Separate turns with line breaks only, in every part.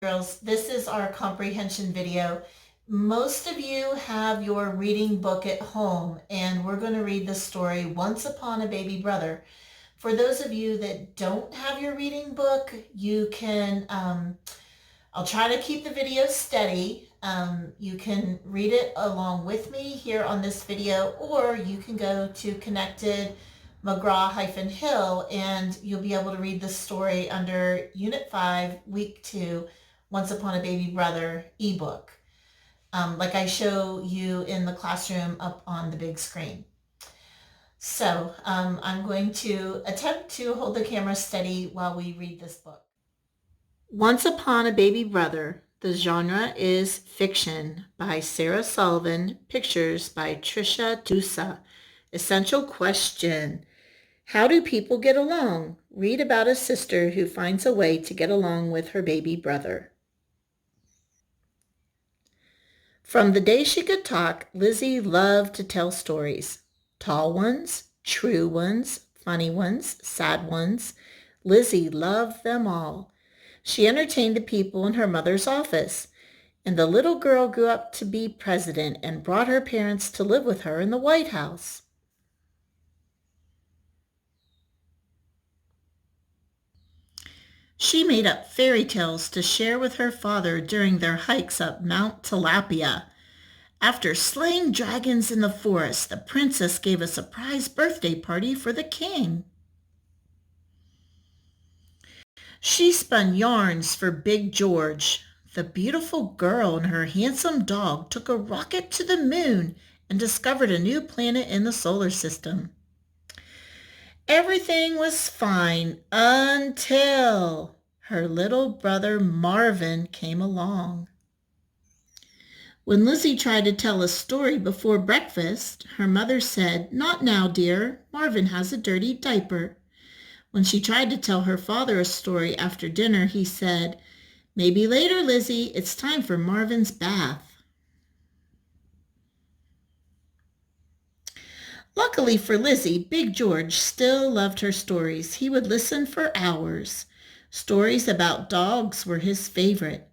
Girls, this is our comprehension video. Most of you have your reading book at home, and we're going to read the story Once Upon a Baby Brother. For those of you that don't have your reading book, you can, I'll try to keep the video steady. You can read it along with me here on this video, or you can go to Connected McGraw-Hill and you'll be able to read the story under Unit 5, Week 2, Once Upon a Baby Brother ebook, like I show you in the classroom up on the big screen. So I'm going to attempt to hold the camera steady while we read this book. Once Upon a Baby Brother. The genre is fiction by Sarah Sullivan. Pictures by Trisha Dusa. Essential question. How do people get along? Read about a sister who finds a way to get along with her baby brother. From the day she could talk, Lizzie loved to tell stories. Tall ones, true ones, funny ones, sad ones. Lizzie loved them all. She entertained the people in her mother's office, and the little girl grew up to be president and brought her parents to live with her in the White House. She made up fairy tales to share with her father during their hikes up Mount Tilapia. After slaying dragons in the forest, the princess gave a surprise birthday party for the king. She spun yarns for Big George. The beautiful girl and her handsome dog took a rocket to the moon and discovered a new planet in the solar system. Everything was fine until her little brother Marvin came along. When Lizzie tried to tell a story before breakfast, her mother said, "Not now, dear. Marvin has a dirty diaper." When she tried to tell her father a story after dinner, he said, "Maybe later, Lizzie. It's time for Marvin's bath." Luckily for Lizzie, Big George still loved her stories. He would listen for hours. Stories about dogs were his favorite.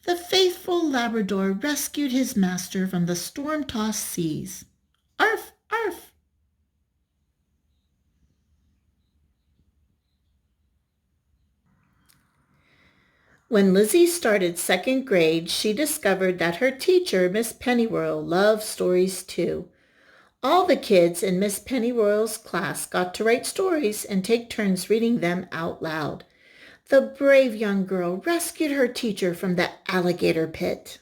The faithful Labrador rescued his master from the storm-tossed seas. Arf, arf. When Lizzie started second grade, she discovered that her teacher, Miss Pennyroyal, loved stories too. All the kids in Miss Pennyroyal's class got to write stories and take turns reading them out loud. The brave young girl rescued her teacher from the alligator pit.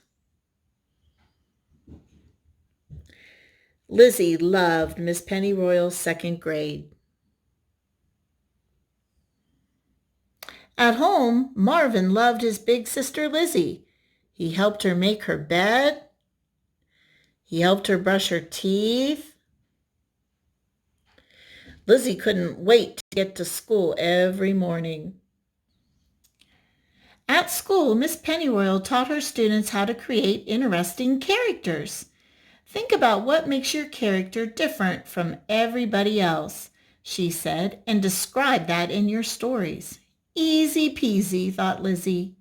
Lizzie loved Miss Pennyroyal's second grade. At home, Marvin loved his big sister Lizzie. He helped her make her bed. He helped her brush her teeth. Lizzie couldn't wait to get to school every morning. At school, Miss Pennyroyal taught her students how to create interesting characters. Think about what makes your character different from everybody else, she said, and describe that in your stories. Easy peasy, thought Lizzie.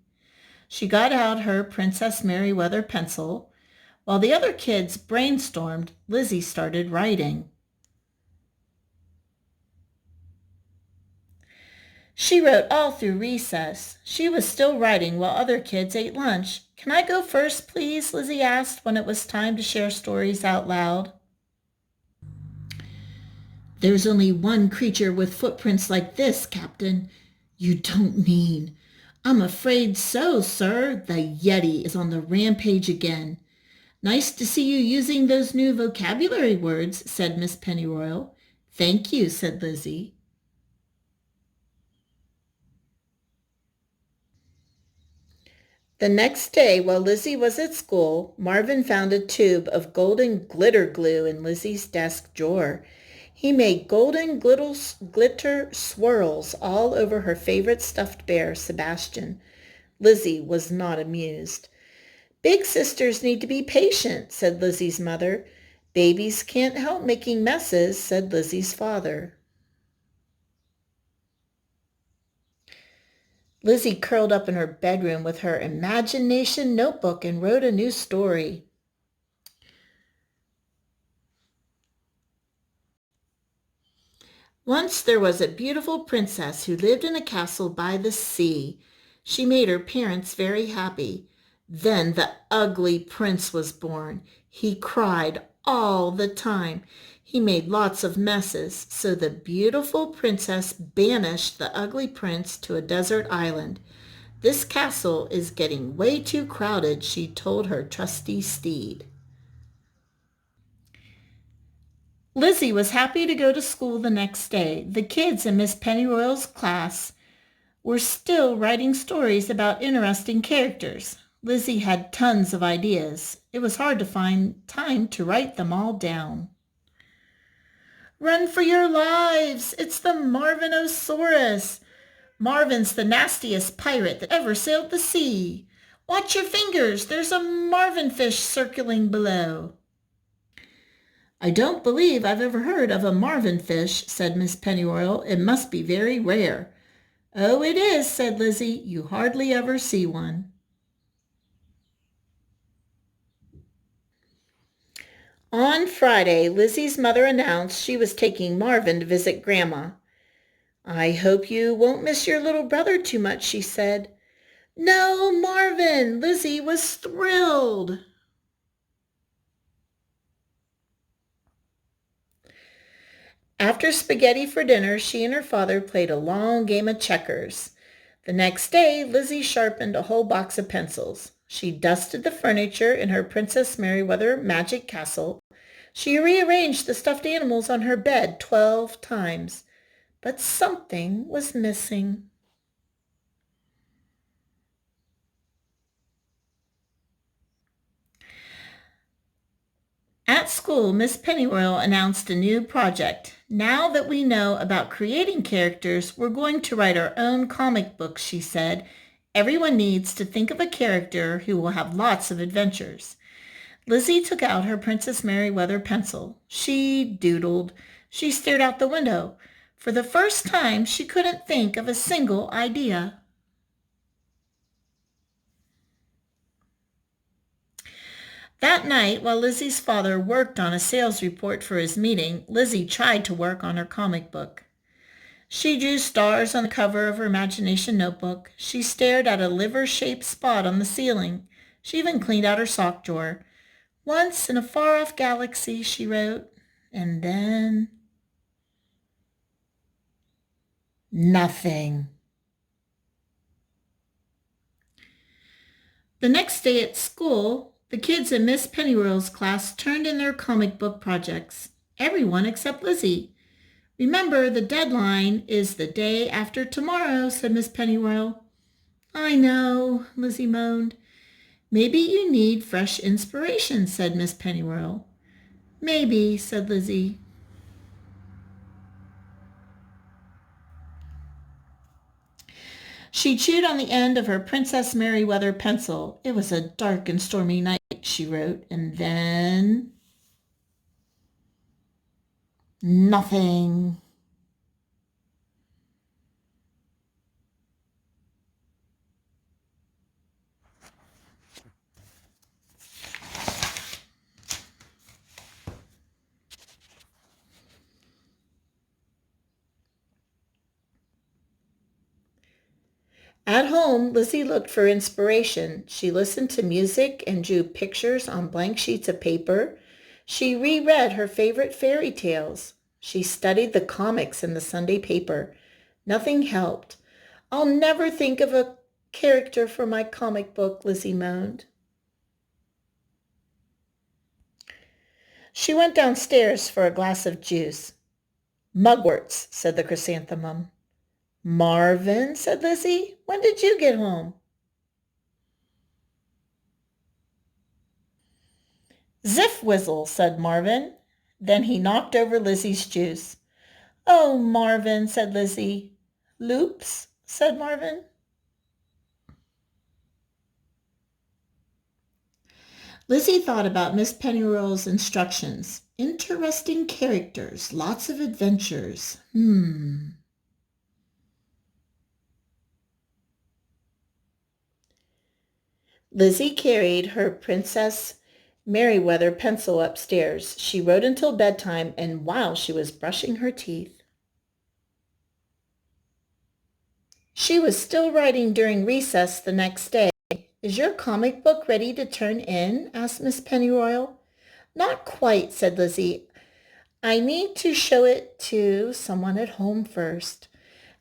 She got out her Princess Merryweather pencil. While the other kids brainstormed, Lizzie started writing. She wrote all through recess. She was still writing while other kids ate lunch. "Can I go first, please?" Lizzie asked when it was time to share stories out loud. "There's only one creature with footprints like this, Captain." "You don't mean—" "I'm afraid so, sir. The Yeti is on the rampage again." "Nice to see you using those new vocabulary words," said Miss Pennyroyal. "Thank you," said Lizzie. The next day, while Lizzie was at school, Marvin found a tube of golden glitter glue in Lizzie's desk drawer. He made golden glitter swirls all over her favorite stuffed bear, Sebastian. Lizzie was not amused. "Big sisters need to be patient," said Lizzie's mother. "Babies can't help making messes," said Lizzie's father. Lizzie curled up in her bedroom with her imagination notebook and wrote a new story. Once there was a beautiful princess who lived in a castle by the sea. She made her parents very happy. Then the ugly prince was born. He cried all the time. He made lots of messes, so the beautiful princess banished the ugly prince to a desert island. This castle is getting way too crowded, she told her trusty steed. Lizzie was happy to go to school the next day. The kids in Miss Pennyroyal's class were still writing stories about interesting characters. Lizzie had tons of ideas. It was hard to find time to write them all down. Run for your lives! It's the Marvinosaurus! Marvin's the nastiest pirate that ever sailed the sea. Watch your fingers! There's a marvin fish circling below. I don't believe I've ever heard of a marvin fish, said Miss Pennyroyal. It must be very rare. Oh, it is, said Lizzie. You hardly ever see one. On Friday, Lizzie's mother announced she was taking Marvin to visit Grandma. I hope you won't miss your little brother too much, she said. No, Marvin! Lizzie was thrilled. After spaghetti for dinner, she and her father played a long game of checkers. The next day, Lizzie sharpened a whole box of pencils. She dusted the furniture in her Princess Merryweather magic castle. She rearranged the stuffed animals on her bed 12 times. But something was missing. At school, Miss Pennyroyal announced a new project. Now that we know about creating characters, we're going to write our own comic books, she said. Everyone needs to think of a character who will have lots of adventures. Lizzie took out her Princess Merryweather pencil. She doodled. She stared out the window. For the first time, she couldn't think of a single idea. That night, while Lizzie's father worked on a sales report for his meeting, Lizzie tried to work on her comic book. She drew stars on the cover of her imagination notebook. She stared at a liver-shaped spot on the ceiling. She even cleaned out her sock drawer. Once in a far-off galaxy, she wrote, and then nothing. The next day at school, the kids in Miss Pennyroyal's class turned in their comic book projects. Everyone except Lizzie. Remember, the deadline is the day after tomorrow, said Miss Pennyroyal. I know, Lizzie moaned. Maybe you need fresh inspiration, said Miss Pennyroyal. Maybe, said Lizzie. She chewed on the end of her Princess Merryweather pencil. It was a dark and stormy night, she wrote, and then nothing. At home, Lizzie looked for inspiration. She listened to music and drew pictures on blank sheets of paper. She reread her favorite fairy tales. She studied the comics in the Sunday paper. Nothing helped. I'll never think of a character for my comic book, Lizzie moaned. She went downstairs for a glass of juice. Mugworts, said the chrysanthemum. Marvin, said Lizzie, when did you get home? Ziff-whizzle, said Marvin. Then he knocked over Lizzie's juice. Oh, Marvin, said Lizzie. Loops, said Marvin. Lizzie thought about Miss Pennyroyal's instructions. Interesting characters, lots of adventures. Lizzie carried her Princess Merriweather pencil upstairs. She wrote until bedtime and while she was brushing her teeth. She was still writing during recess the next day. "Is your comic book ready to turn in?" asked Miss Pennyroyal. "Not quite," said Lizzie. "I need to show it to someone at home first."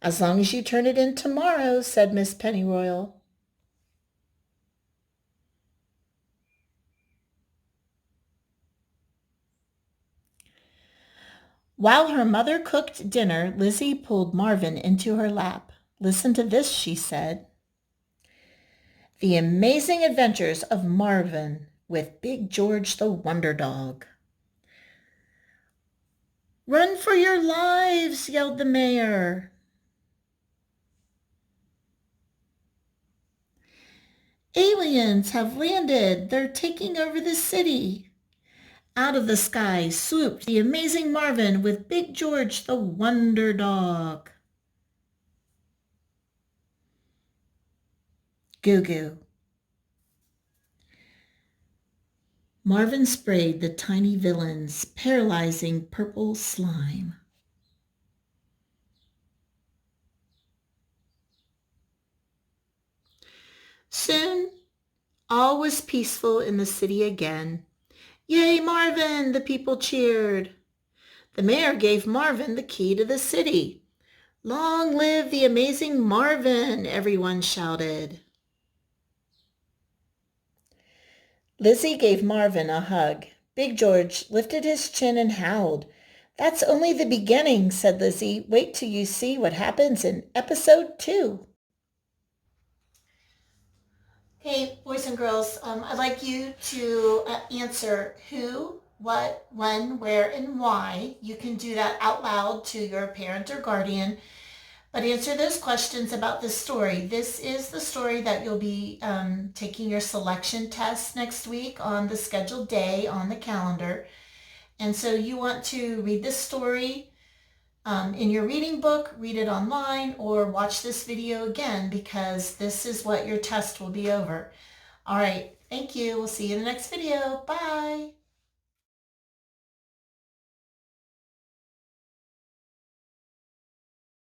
"As long as you turn it in tomorrow," said Miss Pennyroyal. While her mother cooked dinner, Lizzie pulled Marvin into her lap. "Listen to this," she said. "The Amazing Adventures of Marvin with Big George the Wonder Dog." "Run for your lives!" yelled the mayor. "Aliens have landed! They're taking over the city!" Out of the sky swooped the amazing Marvin with Big George the Wonder Dog. Goo goo. Marvin sprayed the tiny villains, paralyzing purple slime. Soon, all was peaceful in the city again. "Yay, Marvin!" the people cheered. The mayor gave Marvin the key to the city. "Long live the amazing Marvin!" everyone shouted. Lizzie gave Marvin a hug. Big George lifted his chin and howled. "That's only the beginning," said Lizzie. "Wait till you see what happens in episode 2. Okay, boys and girls, I'd like you to answer who, what, when, where, and why. You can do that out loud to your parent or guardian, but answer those questions about this story. This is the story that you'll be taking your selection test next week on the scheduled day on the calendar. And so you want to read this story in your reading book, read it online, or watch this video again because this is what your test will be over. All right, thank you. We'll see you in the next video. Bye.